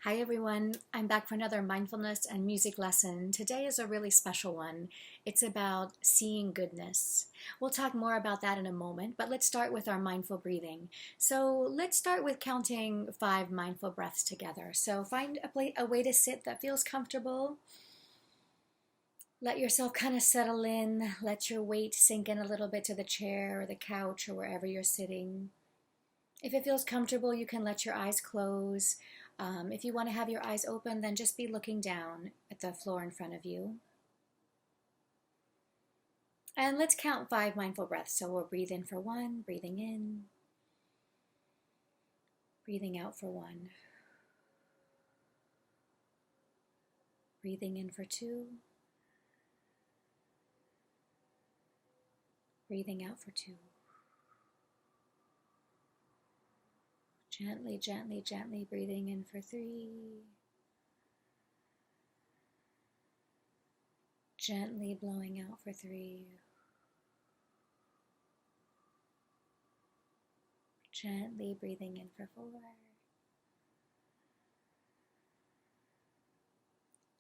Hi everyone, I'm back for another mindfulness and music lesson. Today is a really special one. It's about seeing goodness. We'll talk more about that in a moment, but let's start with our mindful breathing. So let's start with counting 5 mindful breaths together. So find a way to sit that feels comfortable. Let yourself kind of settle in. Let your weight sink in a little bit to the chair or the couch or wherever you're sitting. If it feels comfortable, you can let your eyes close. If you want to have your eyes open, then just be looking down at the floor in front of you. And let's count 5 mindful breaths. So we'll breathe in for 1, breathing in, breathing out for 1, breathing in for 2, breathing out for 2. Gently, gently, gently breathing in for 3. Gently blowing out for 3. Gently breathing in for 4.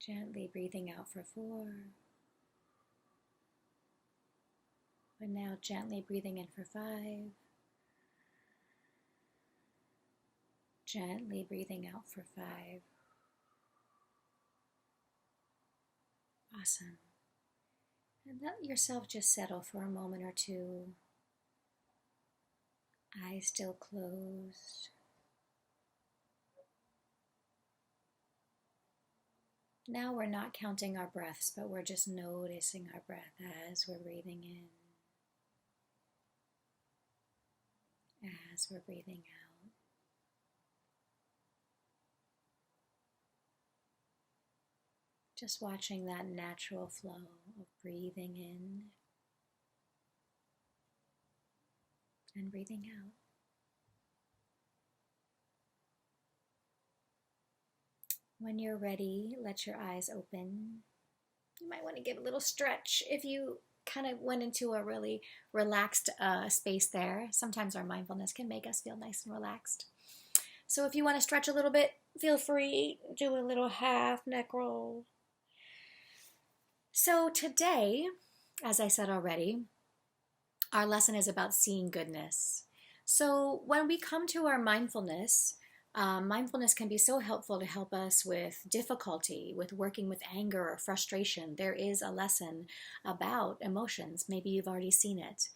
Gently breathing out for 4. But now gently breathing in for 5. Gently breathing out for 5. Awesome. And let yourself just settle for a moment or two. Eyes still closed. Now we're not counting our breaths, but we're just noticing our breath as we're breathing in, as we're breathing out. Just watching that natural flow of breathing in and breathing out. When you're ready, let your eyes open. You might want to give a little stretch if you kind of went into a really relaxed space there. Sometimes our mindfulness can make us feel nice and relaxed. So if you want to stretch a little bit, feel free. Do a little half neck roll. So today, as I said already, our lesson is about seeing goodness. So when we come to our mindfulness, mindfulness can be so helpful to help us with difficulty, with working with anger or frustration. There is a lesson about emotions. Maybe you've already seen it.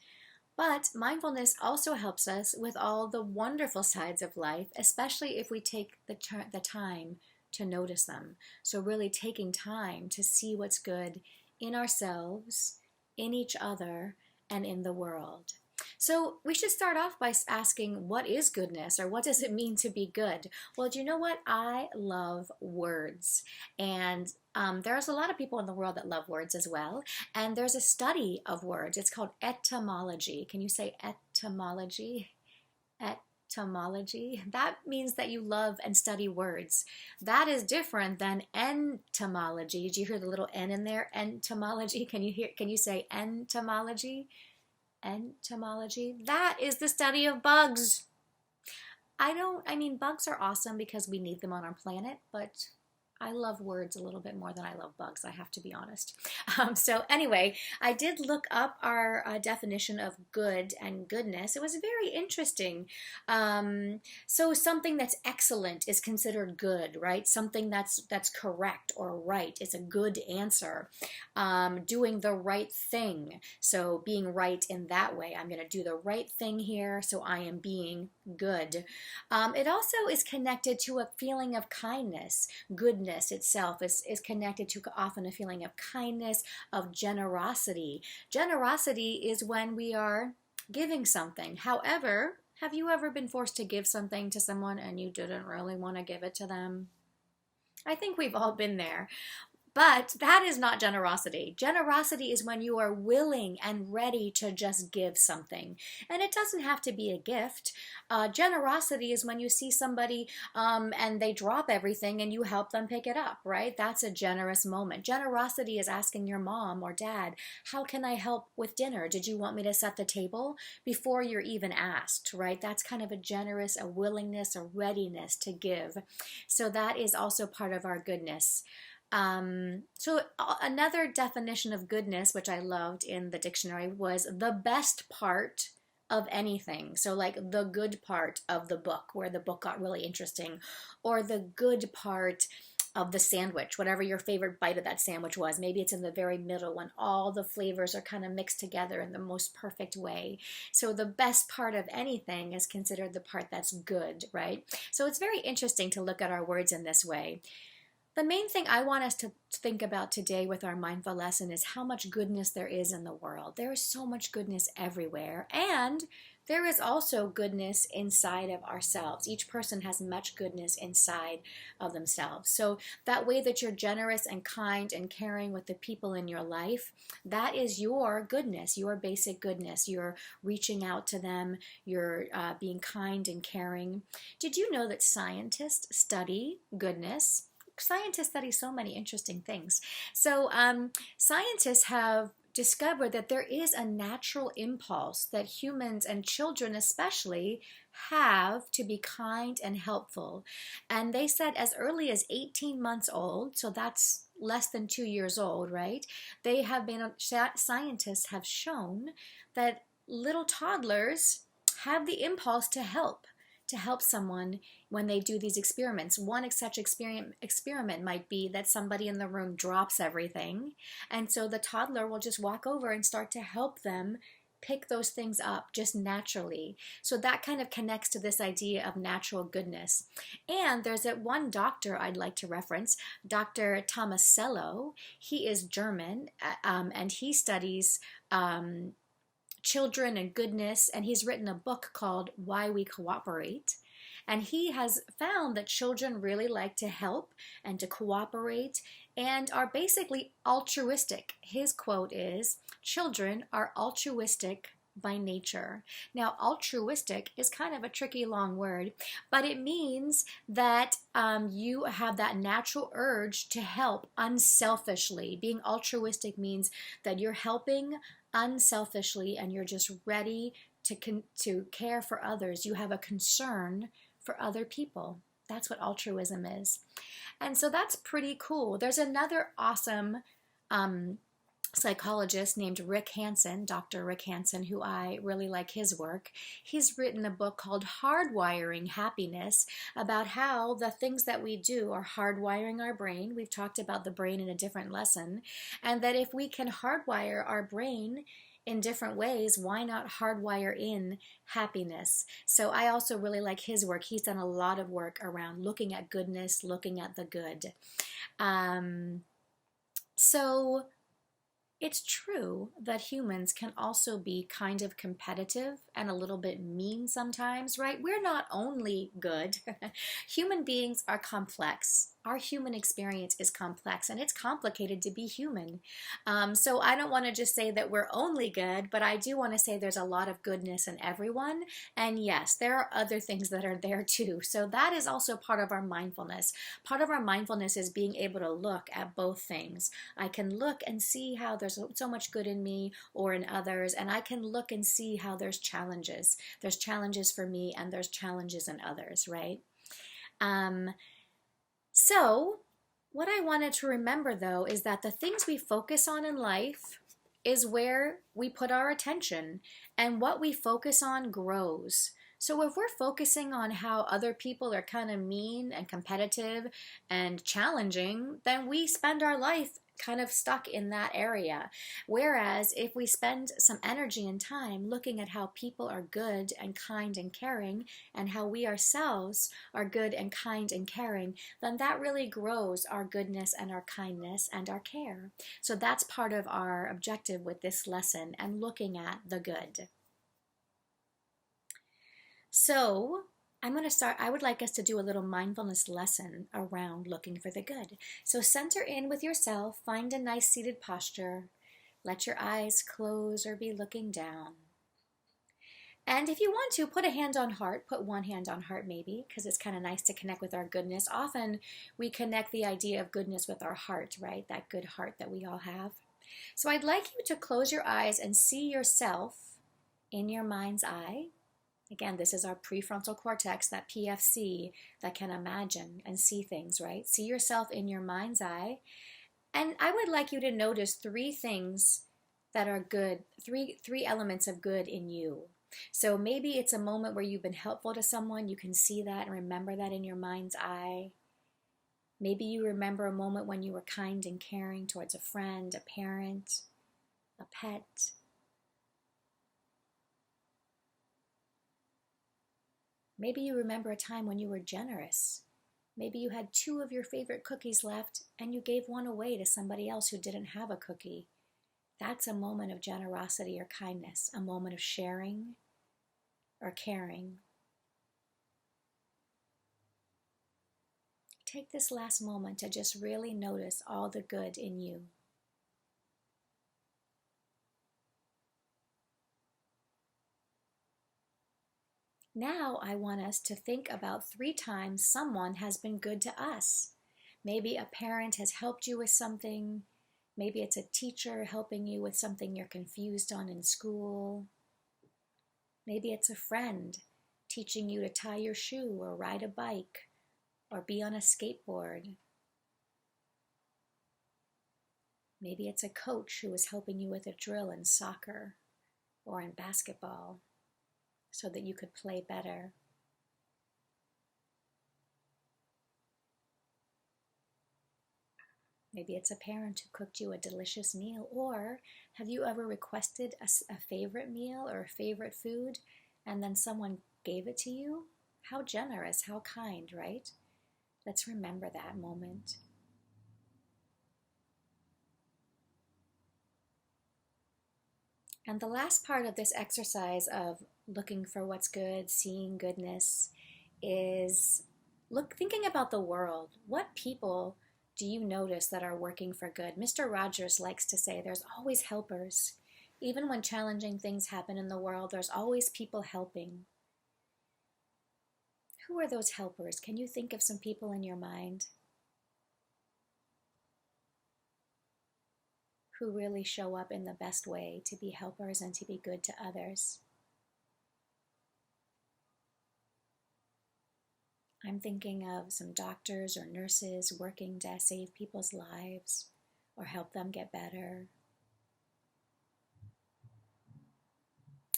But mindfulness also helps us with all the wonderful sides of life, especially if we take the time to notice them. So really taking time to see what's good in ourselves, in each other, and in the world. So we should start off by asking, what is goodness, or what does it mean to be good? Well, do you know what? I love words. And there's a lot of people in the world that love words as well. And there's a study of words. It's called etymology. Can you say etymology? Etymology. That means that you love and study words. That is different than entomology. Did you hear the little N in there? Entomology. Can you say entomology? Entomology. That is the study of bugs. I mean, bugs are awesome because we need them on our planet, but I love words a little bit more than I love bugs, I have to be honest. So anyway, I did look up our definition of good and goodness. It was very interesting. So something that's excellent is considered good, right? Something that's correct or right is a good answer. Doing the right thing, so being right in that way. I'm going to do the right thing here, so I am being good. It also is connected to a feeling of kindness. Goodness itself is connected to often a feeling of kindness, of generosity. Generosity is when we are giving something. However, have you ever been forced to give something to someone and you didn't really want to give it to them? I think we've all been there. But that is not generosity. Generosity is when you are willing and ready to just give something. And it doesn't have to be a gift. Generosity is when you see somebody and they drop everything and you help them pick it up, right? That's a generous moment. Generosity is asking your mom or dad, how can I help with dinner? Did you want me to set the table? Before you're even asked, right? That's kind of a willingness, a readiness to give. So that is also part of our goodness. Another definition of goodness, which I loved in the dictionary, was the best part of anything. So like the good part of the book, where the book got really interesting, or the good part of the sandwich, whatever your favorite bite of that sandwich was. Maybe it's in the very middle when all the flavors are kind of mixed together in the most perfect way. So the best part of anything is considered the part that's good, right? So it's very interesting to look at our words in this way. The main thing I want us to think about today with our mindful lesson is how much goodness there is in the world. There is so much goodness everywhere, and there is also goodness inside of ourselves. Each person has much goodness inside of themselves. So that way that you're generous and kind and caring with the people in your life, that is your goodness, your basic goodness. You're reaching out to them, you're being kind and caring. Did you know that scientists study goodness? Scientists study so many interesting things. So scientists have discovered that there is a natural impulse that humans and children especially have to be kind and helpful. And they said as early as 18 months old, so that's less than 2 years old, right? Scientists have shown that little toddlers have the impulse to help someone when they do these experiments. One such experiment might be that somebody in the room drops everything, and so the toddler will just walk over and start to help them pick those things up just naturally. So that kind of connects to this idea of natural goodness. And there's that one doctor I'd like to reference, Dr. Tomasello. He is German, and he studies children and goodness, and he's written a book called Why We Cooperate. And he has found that children really like to help and to cooperate and are basically altruistic. His quote is, "Children are altruistic by nature." Now, altruistic is kind of a tricky long word, but it means that you have that natural urge to help unselfishly. Being altruistic means that you're helping unselfishly and you're just ready to care for others. You have a concern for other people. That's what altruism is. And so that's pretty cool. There's another awesome psychologist named Rick Hanson, Dr. Rick Hanson, who I really like his work. He's written a book called Hardwiring Happiness, about how the things that we do are hardwiring our brain. We've talked about the brain in a different lesson, and that if we can hardwire our brain in different ways, why not hardwire in happiness? So I also really like his work. He's done a lot of work around looking at goodness, looking at the good. So it's true that humans can also be kind of competitive and a little bit mean sometimes, right? We're not only good. Human beings are complex. Our human experience is complex, and it's complicated to be human. So I don't want to just say that we're only good, but I do want to say there's a lot of goodness in everyone. And yes, there are other things that are there too. So that is also part of our mindfulness. Part of our mindfulness is being able to look at both things. I can look and see how there's so much good in me or in others, and I can look and see how there's challenges. There's challenges for me and there's challenges in others, right? So what I wanted to remember, though, is that the things we focus on in life is where we put our attention, and what we focus on grows. So if we're focusing on how other people are kind of mean and competitive and challenging, then we spend our life kind of stuck in that area. Whereas if we spend some energy and time looking at how people are good and kind and caring, and how we ourselves are good and kind and caring, then that really grows our goodness and our kindness and our care. So that's part of our objective with this lesson, and looking at the good. So I would like us to do a little mindfulness lesson around looking for the good. So center in with yourself, find a nice seated posture, let your eyes close or be looking down. And if you want to, put a hand on heart, put one hand on heart maybe, because it's kind of nice to connect with our goodness. Often we connect the idea of goodness with our heart, right? That good heart that we all have. So I'd like you to close your eyes and see yourself in your mind's eye. Again, this is our prefrontal cortex, that PFC that can imagine and see things, right? See yourself in your mind's eye. And I would like you to notice three things that are good, three elements of good in you. So maybe it's a moment where you've been helpful to someone. You can see that and remember that in your mind's eye. Maybe you remember a moment when you were kind and caring towards a friend, a parent, a pet. Maybe you remember a time when you were generous. Maybe you had 2 of your favorite cookies left and you gave one away to somebody else who didn't have a cookie. That's a moment of generosity or kindness, a moment of sharing or caring. Take this last moment to just really notice all the good in you. Now I want us to think about 3 times someone has been good to us. Maybe a parent has helped you with something. Maybe it's a teacher helping you with something you're confused on in school. Maybe it's a friend teaching you to tie your shoe or ride a bike or be on a skateboard. Maybe it's a coach who is helping you with a drill in soccer or in basketball so that you could play better. Maybe it's a parent who cooked you a delicious meal. Or have you ever requested a favorite meal or a favorite food and then someone gave it to you? How generous, how kind, right? Let's remember that moment. And the last part of this exercise of looking for what's good, seeing goodness, is thinking about the world. What people do you notice that are working for good? Mr. Rogers likes to say there's always helpers. Even when challenging things happen in the world, there's always people helping. Who are those helpers? Can you think of some people in your mind who really show up in the best way to be helpers and to be good to others? I'm thinking of some doctors or nurses working to save people's lives or help them get better.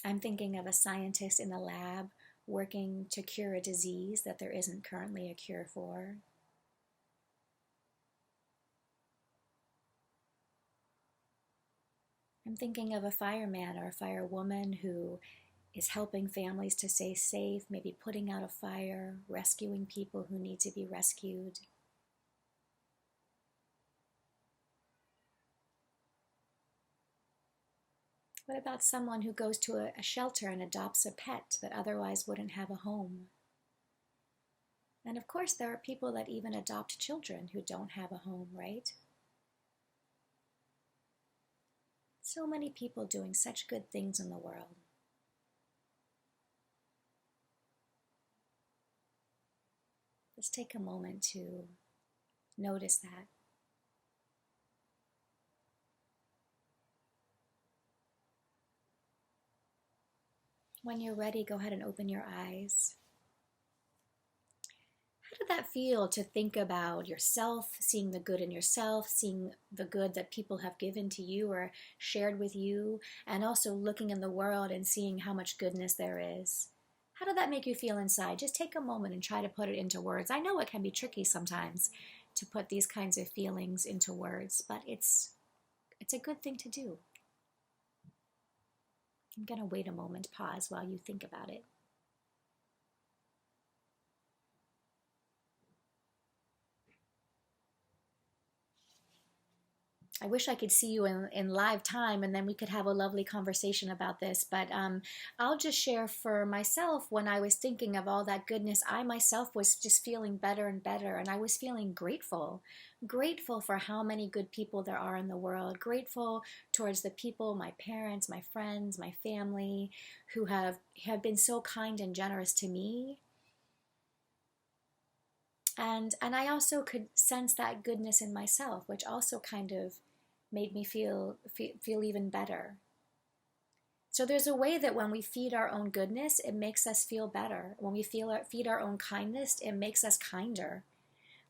I'm thinking of a scientist in the lab working to cure a disease that there isn't currently a cure for. I'm thinking of a fireman or a firewoman who is helping families to stay safe, maybe putting out a fire, rescuing people who need to be rescued. What about someone who goes to a shelter and adopts a pet that otherwise wouldn't have a home? And of course, there are people that even adopt children who don't have a home, right? So many people doing such good things in the world. Let's take a moment to notice that. When you're ready, go ahead and open your eyes. How did that feel to think about yourself, seeing the good in yourself, seeing the good that people have given to you or shared with you, and also looking in the world and seeing how much goodness there is? How did that make you feel inside? Just take a moment and try to put it into words. I know it can be tricky sometimes to put these kinds of feelings into words, but it's a good thing to do. I'm going to wait a moment, pause while you think about it. I wish I could see you in live time, and then we could have a lovely conversation about this. But I'll just share for myself, when I was thinking of all that goodness, I myself was just feeling better and better, and I was feeling grateful. Grateful for how many good people there are in the world. Grateful towards the people, my parents, my friends, my family, who have been so kind and generous to me. And I also could sense that goodness in myself, which also kind of made me feel even better. So there's a way that when we feed our own goodness, it makes us feel better. When we feed our own kindness, it makes us kinder.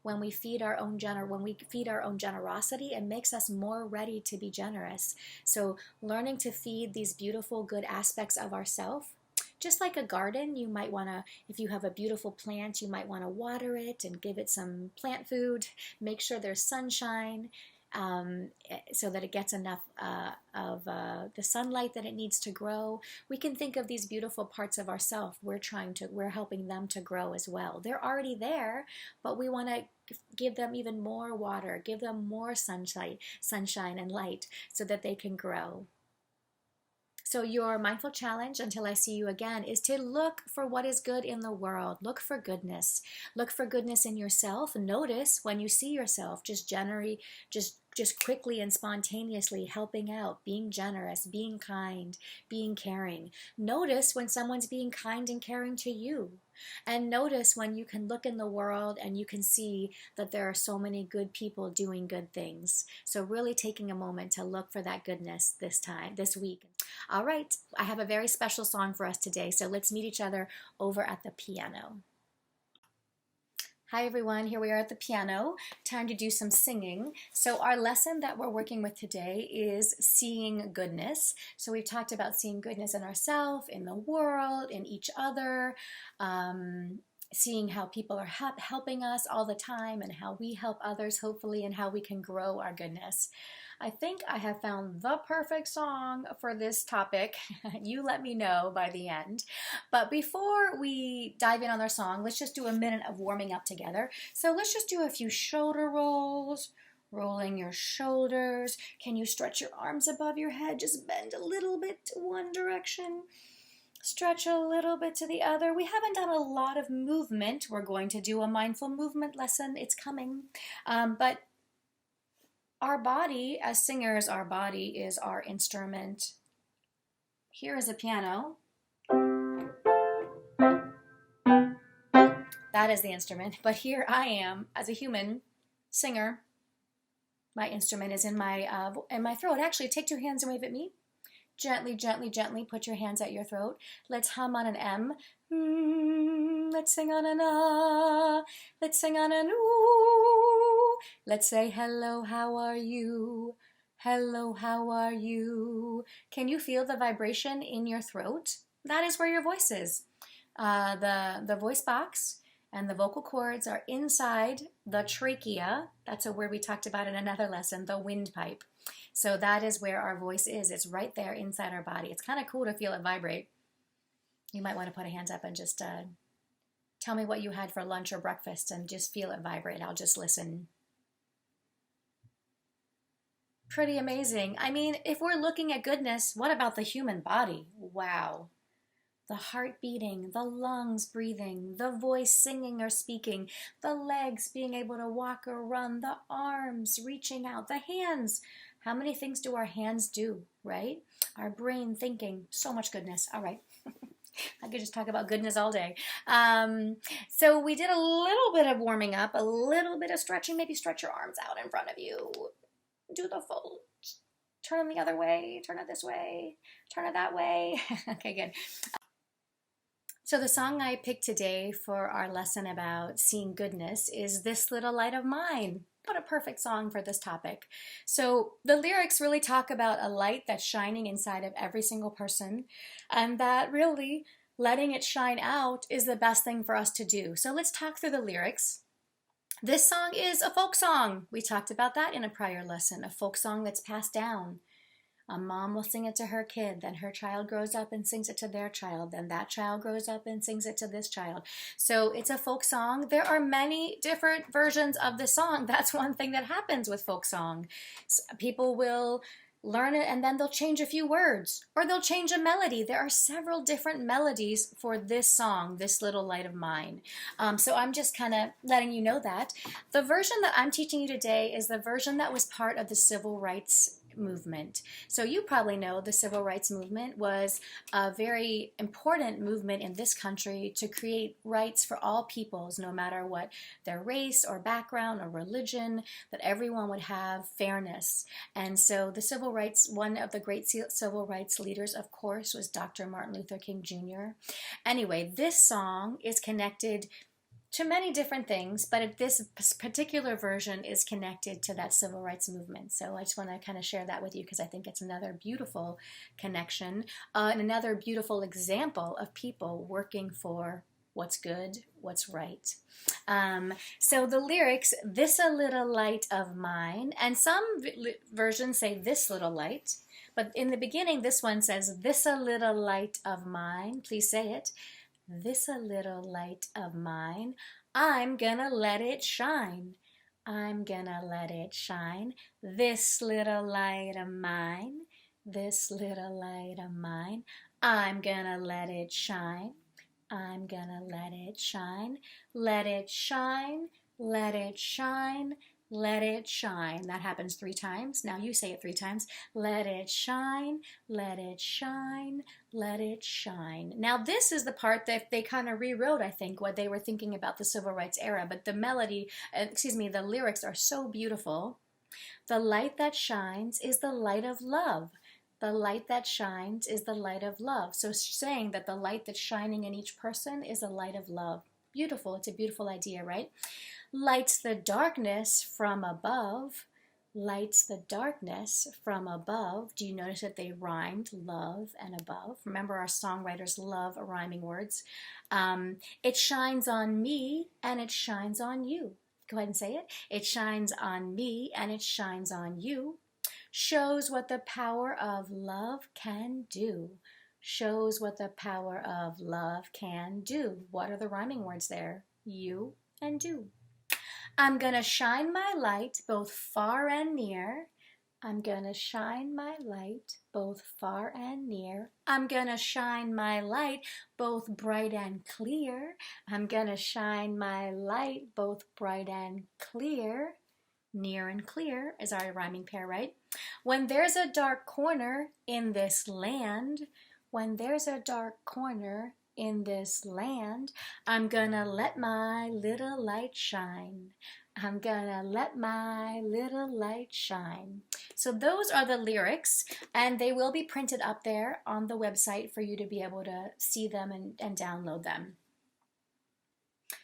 When we feed our own generosity, it makes us more ready to be generous. So learning to feed these beautiful, good aspects of ourselves, just like a garden, you might want to, if you have a beautiful plant, you might want to water it and give it some plant food. Make sure there's sunshine so that it gets enough of the sunlight that it needs to grow. We can think of these beautiful parts of ourselves. We're helping them to grow as well. They're already there, but we want to give them even more water, give them more sunshine and light so that they can grow. So your mindful challenge, until I see you again, is to look for what is good in the world. Look for goodness. Look for goodness in yourself. Notice when you see yourself just quickly and spontaneously helping out, being generous, being kind, being caring. Notice when someone's being kind and caring to you. And notice when you can look in the world and you can see that there are so many good people doing good things. So really taking a moment to look for that goodness this week. All right, I have a very special song for us today, so let's meet each other over at the piano. Hi everyone, here we are at the piano. Time to do some singing. So our lesson that we're working with today is seeing goodness. So we've talked about seeing goodness in ourselves, in the world, in each other, seeing how people are helping us all the time and how we help others, hopefully, and how we can grow our goodness. I think I have found the perfect song for this topic. You let me know by the end. But before we dive in on our song, let's just do a minute of warming up together. So let's just do a few shoulder rolls, rolling your shoulders. Can you stretch your arms above your head? Just bend a little bit to one direction. Stretch a little bit to the other. We haven't done a lot of movement. We're going to do a mindful movement lesson. It's coming. But our body, as singers, our body is our instrument. Here is a piano. That is the instrument. But here I am, as a human singer. My instrument is in my throat. Actually, take two hands and wave at me. Gently, gently, gently put your hands at your throat. Let's hum on an M. Let's sing on an ah. Let's sing on an ooh. Let's say hello, how are you? Hello, how are you? Can you feel the vibration in your throat? That is where your voice is. The voice box and the vocal cords are inside the trachea. That's a word we talked about in another lesson, the windpipe. So that is where our voice is. It's right there inside our body. It's kind of cool to feel it vibrate. You might want to put a hand up and just tell me what you had for lunch or breakfast and just feel it vibrate. I'll just listen. Pretty amazing. I mean, if we're looking at goodness, what about the human body? Wow. The heart beating, the lungs breathing, the voice singing or speaking, the legs being able to walk or run, the arms reaching out, the hands. How many things do our hands do, right? Our brain thinking, so much goodness. All right. I could just talk about goodness all day. So we did a little bit of warming up, a little bit of stretching. Maybe stretch your arms out in front of you. Do the full, turn them the other way, turn it this way, turn it that way. Okay, good. So the song I picked today for our lesson about seeing goodness is This Little Light of Mine. What a perfect song for this topic. So the lyrics really talk about a light that's shining inside of every single person, and that really letting it shine out is the best thing for us to do. So let's talk through the lyrics. This song is a folk song. We talked about that in a prior lesson, a folk song that's passed down. A mom will sing it to her kid, then her child grows up and sings it to their child, then that child grows up and sings it to this child. So it's a folk song. There are many different versions of the song. That's one thing that happens with folk song. People will learn it and then they'll change a few words or they'll change a melody. There are several different melodies for this song, This Little Light of Mine. So I'm just kind of letting you know that. The version that I'm teaching you today is the version that was part of the civil rights movement. So you probably know the civil rights movement was a very important movement in this country to create rights for all peoples, no matter what their race or background or religion, that everyone would have fairness. And so the civil rights, one of the great civil rights leaders, of course, was Dr. Martin Luther King Jr. Anyway, this song is connected to many different things, but this particular version is connected to that civil rights movement. So I just want to kind of share that with you because I think it's another beautiful connection, and another beautiful example of people working for what's good, what's right. So the lyrics, this a little light of mine, and some versions say this little light, but in the beginning this one says this a little light of mine. Please say it. This a little light of mine, I'm gonna let it shine. I'm gonna let it shine. This little light of mine, this little light of mine, I'm gonna let it shine. I'm gonna let it shine. Let it shine, let it shine, let it shine. That happens 3 times. Now you say it 3 times. Let it shine, let it shine, let it shine. Now this is the part that they kind of rewrote, I think, what they were thinking about the civil rights era. But the melody, the lyrics are so beautiful. The light that shines is the light of love. The light that shines is the light of love. So saying that the light that's shining in each person is a light of love. Beautiful. It's a beautiful idea, right? Lights the darkness from above. Lights the darkness from above. Do you notice that they rhymed love and above? Remember, our songwriters love rhyming words. It shines on me and it shines on you. Go ahead and say it. It shines on me and it shines on you. Shows what the power of love can do. Shows what the power of love can do. What are the rhyming words there? You and do. I'm gonna shine my light both far and near. I'm gonna shine my light both far and near. I'm gonna shine my light both bright and clear. I'm gonna shine my light both bright and clear. Near and clear is our rhyming pair, right? When there's a dark corner in this land, when there's a dark corner in this land, I'm gonna let my little light shine. I'm gonna let my little light shine. So those are the lyrics, and they will be printed up there on the website for you to be able to see them and download them.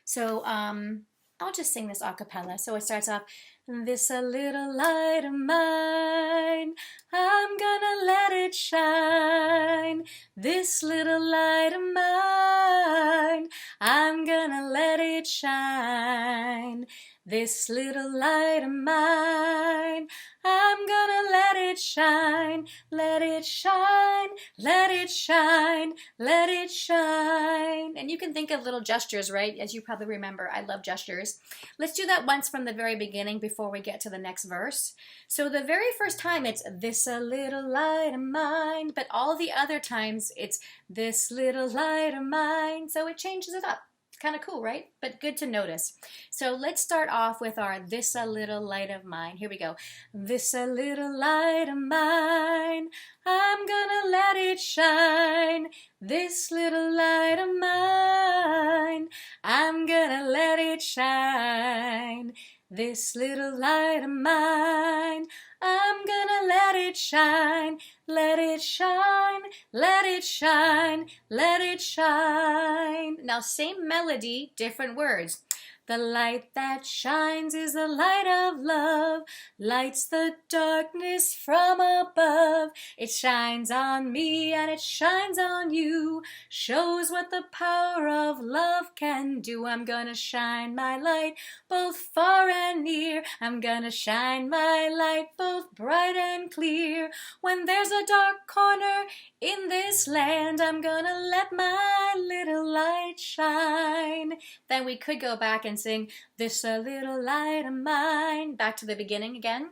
So I'll just sing this a cappella. So it starts off, this a little light of mine, I'm gonna let it shine. This little light of mine, I'm gonna let it shine. This little light of mine, I'm gonna let it shine. Let it shine, let it shine, let it shine. And you can think of little gestures, right? As you probably remember, I love gestures. Let's do that once from the very beginning before we get to the next verse. So the very first time it's this a little light of mine, but all the other times it's this little light of mine. So it changes it up. Kind of cool, right? But good to notice. So let's start off with our this a little light of mine. Here we go. This a little light of mine, I'm gonna let it shine. This little light of mine, I'm gonna let it shine. This little light of mine, I'm gonna let it shine. Let it shine, let it shine, let it shine. Now same melody, different words. The light that shines is the light of love, lights the darkness from above. It shines on me and it shines on you, shows what the power of love can do. I'm gonna shine my light both far and near. I'm gonna shine my light both bright and clear. When there's a dark corner in this land, I'm gonna let my little light shine. Then we could go back and sing, this a little light of mine, back to the beginning again.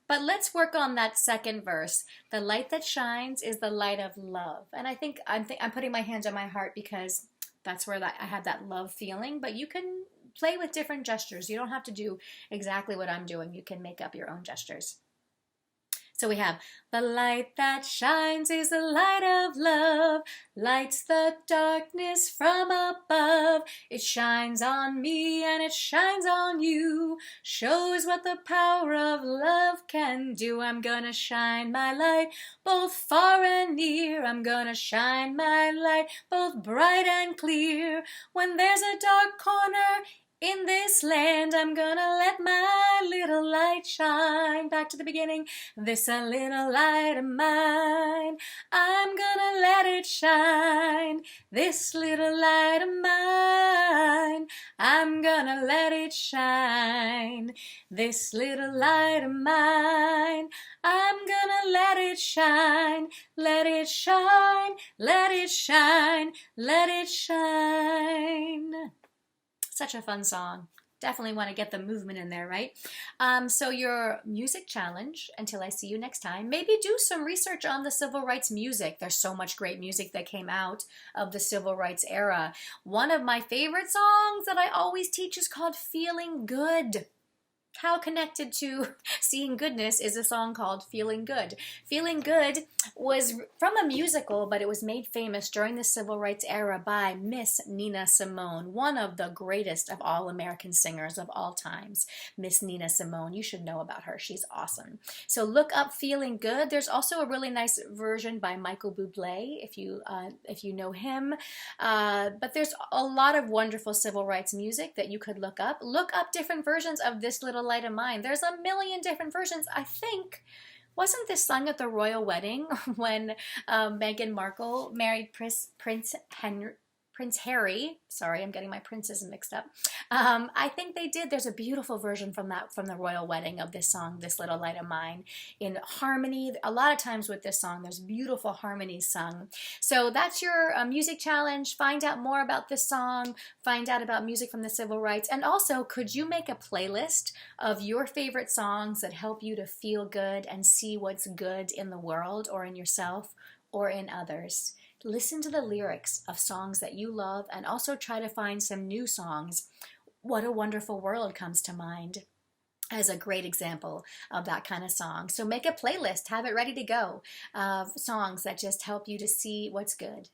But let's work on that second verse. The light that shines is the light of love. And I think I'm putting my hands on my heart because that's where I have that love feeling. But you can play with different gestures. You don't have to do exactly what I'm doing. You can make up your own gestures. So we have, the light that shines is the light of love, lights the darkness from above. It shines on me and it shines on you, shows what the power of love can do. I'm gonna shine my light both far and near. I'm gonna shine my light both bright and clear. When there's a dark corner in this land, I'm gonna let my little light shine. Back to the beginning. This a little light of mine, I'm gonna let it shine. This little light of mine, I'm gonna let it shine. This little light of mine, I'm gonna let it shine. Let it shine, let it shine, let it shine. Such a fun song. Definitely want to get the movement in there, right? So your music challenge, until I see you next time, maybe do some research on the civil rights music. There's so much great music that came out of the civil rights era. One of my favorite songs that I always teach is called Feeling Good. How connected to seeing goodness is a song called Feeling Good. Feeling Good was from a musical, but it was made famous during the civil rights era by Miss Nina Simone, one of the greatest of all American singers of all times. Miss Nina Simone, you should know about her. She's awesome. So look up Feeling Good. There's also a really nice version by Michael Bublé, if you know him. But there's a lot of wonderful civil rights music that you could look up. Look up different versions of This Little Light of Mine. There's a million different versions. I think, wasn't this sung at the royal wedding when Meghan Markle married Prince Harry? Sorry, I'm getting my princes mixed up. I think they did. There's a beautiful version from the royal wedding of this song, This Little Light of Mine, in harmony. A lot of times with this song, there's beautiful harmonies sung. So that's your music challenge. Find out more about this song. Find out about music from the civil rights. And also, could you make a playlist of your favorite songs that help you to feel good and see what's good in the world or in yourself or in others? Listen to the lyrics of songs that you love and also try to find some new songs. What a Wonderful World comes to mind as a great example of that kind of song. So make a playlist, have it ready to go of songs that just help you to see what's good.